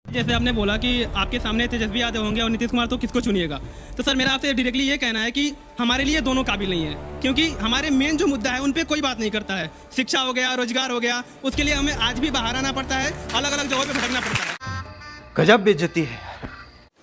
जैसे आपने बोला कि आपके सामने तेजस्वी यादव होंगे और नीतीश कुमार, तो किसको चुनिएगा? तो सर मेरा आपसे डायरेक्टली ये कहना है कि हमारे लिए दोनों काबिल नहीं है, क्योंकि हमारे मेन जो मुद्दा है उन पे कोई बात नहीं करता है। शिक्षा हो गया, रोजगार हो गया, उसके लिए हमें आज भी बाहर आना पड़ता है, अलग अलग जगहों पे भटकना पड़ता है। गजब बेइज्जती है।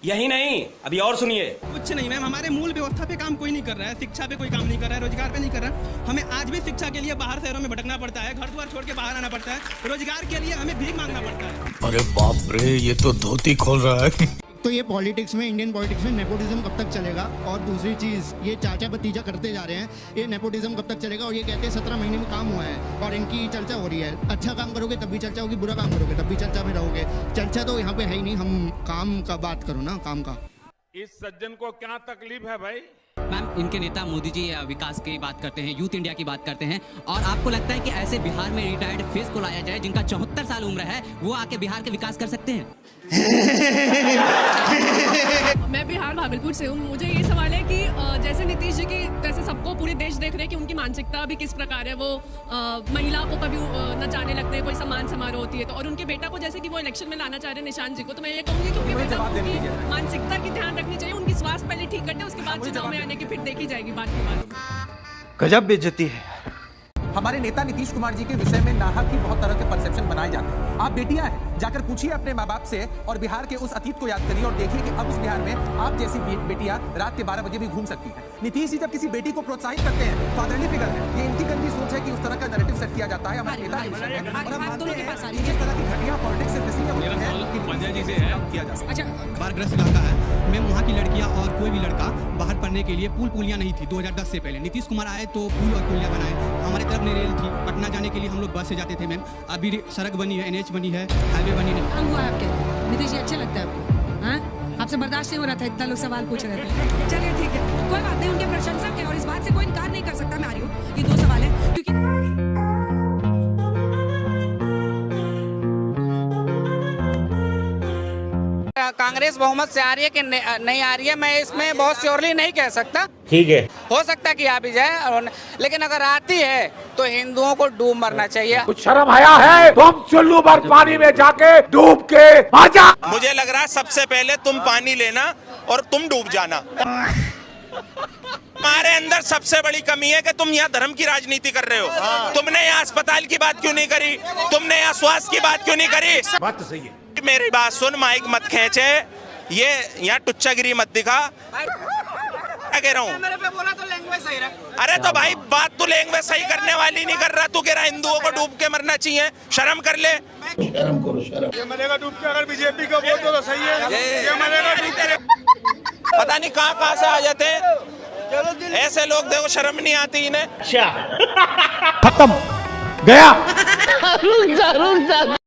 यही नहीं, अभी और सुनिए। कुछ नहीं मैम, हमारे मूल व्यवस्था पे काम कोई नहीं कर रहा है, शिक्षा पे कोई काम नहीं कर रहा है, रोजगार पे नहीं कर रहा है। हमें आज भी शिक्षा के लिए बाहर शहरों में भटकना पड़ता है, घर द्वार छोड़ के बाहर आना पड़ता है, रोजगार के लिए हमें भीख मांगना पड़ता है। अरे बाप रे, ये तो धोती खोल रहा है। तो ये पॉलिटिक्स में, इंडियन पॉलिटिक्स में नेपोटिज्म कब तक चलेगा? और दूसरी चीज़, ये चाचा भतीजा करते जा रहे हैं, ये नेपोटिज्म कब तक चलेगा? और ये कहते हैं 17 महीने में काम हुआ है और इनकी चर्चा हो रही है। अच्छा काम करोगे तब भी चर्चा होगी, बुरा काम करोगे तब भी चर्चा में रहोगे। चर्चा तो यहाँ पे है ही नहीं, हम काम का बात करो ना, काम का। इस सज्जन को क्या तकलीफ है भाई? मैम, इनके नेता मोदी जी विकास की बात करते हैं, यूथ इंडिया की बात करते हैं, और आपको लगता है कि ऐसे बिहार में रिटायर्ड फेस को लाया जाए जिनका 74 साल उम्र है, वो आके बिहार के विकास कर सकते हैं? मैं बिहार भागलपुर से हूँ। मुझे ये सवाल है कि जैसे नीतीश जी की, जैसे सबको पूरे देश देख रहे हैं कि उनकी मानसिकता अभी किस प्रकार है। वो महिला को कभी नचाने लगते हैं, कोई सम्मान समारोह होती है तो, और उनके बेटा को जैसे कि वो इलेक्शन में लाना चाह रहे हैं निशान जी को, तो मैं ये कहूँगी कि उनके बेटा को उनकी मानसिकता की ध्यान रखनी चाहिए, उनकी स्वास्थ्य पहले ठीक करते हैं, उसके बाद चुनाव में आने की फिर देखी जाएगी बात की बात। गजब बेइज्जती है। हमारे नेता नीतीश कुमार जी के विषय में नाहक ही बहुत तरह के परसेप्शन बनाए जाते हैं। आप बेटियां हैं, जाकर पूछिए अपने माँ बाप से और बिहार के उस अतीत को याद करिए और देखिए कि अब उस बिहार में आप जैसी बेटियां रात के 12 बजे भी घूम सकती हैं। नीतीश जी जब किसी बेटी को प्रोत्साहित करते हैं, फादरली फिगर है, ये इनकी गंदी सोच है कि उस तरह का नैरेटिव सेट किया जाता है हमारे नेता के विषय में। और हम मानते हैं कि इस तरह की घटिया पॉलिटिक्स से किसी है किया जा सकता है। अच्छा, बाढ़ग्रस्त इलाका है, मैम, वहाँ की लड़कियाँ और कोई भी लड़का बाहर पढ़ने के लिए पुलियाँ नहीं थी 2010 से पहले। नीतीश कुमार आए तो पुल और पुलियाँ बनाए। हमारे तरफ नहीं रेल थी, पटना जाने के लिए हम लोग बस से जाते थे मैम। अभी सड़क बनी है, NH बनी है, हाईवे बनी है। काम हुआ है आपके? नीतीश जी अच्छे लगता है आपको? हाँ, आपसे बर्दाश्त नहीं हो रहा था, इतना लोग सवाल पूछ रहे थे। चलिए ठीक है, कोई बात नहीं, उनके प्रशंसक है और इस बात से कोई इनकार नहीं कर सकता। मैं आ रही हूँ, ये 2 सवाल है क्योंकि कांग्रेस बहुमत से आ रही है कि नहीं आ रही है, मैं इसमें बहुत श्योरली नहीं कह सकता। ठीक है, हो सकता है कि आ भी जाए, लेकिन अगर आती है तो हिंदुओं को डूब मरना चाहिए। कुछ शर्म आया है? तुम चुल्लू भर पानी में जाके डूब के आ जा। मुझे लग रहा है सबसे पहले तुम पानी लेना और तुम डूब जाना। हमारे अंदर सबसे बड़ी कमी है कि तुम यहाँ धर्म की राजनीति कर रहे हो। तुमने यहाँ अस्पताल की बात क्यों नहीं करी? तुमने यहाँ स्वास्थ्य की बात क्यों नहीं करी? बात तो सही है। मेरी बात सुन, माइक मत खींचे, ये यहाँ टुच्चागिरी मत दिखा। क्या कह रहा हूँ? मेरे पे बोला तो लैंग्वेज सही रख। अरे तो भाई बात तो लैंग्वेज सही करने वाली नहीं कर रहा, तू कह रहा हिंदुओं को डूब के मरना चाहिए। शर्म कर ले। शर्म करो, शर्म। ये मरेगा डूब के, अगर बीजेपी का वोट तो सही है। ये मरेगा डूब के। पता नहीं कहाँ से आ जाते हैं ऐसे लोग, देखो शर्म नहीं आती इन्हें। खत्म गया।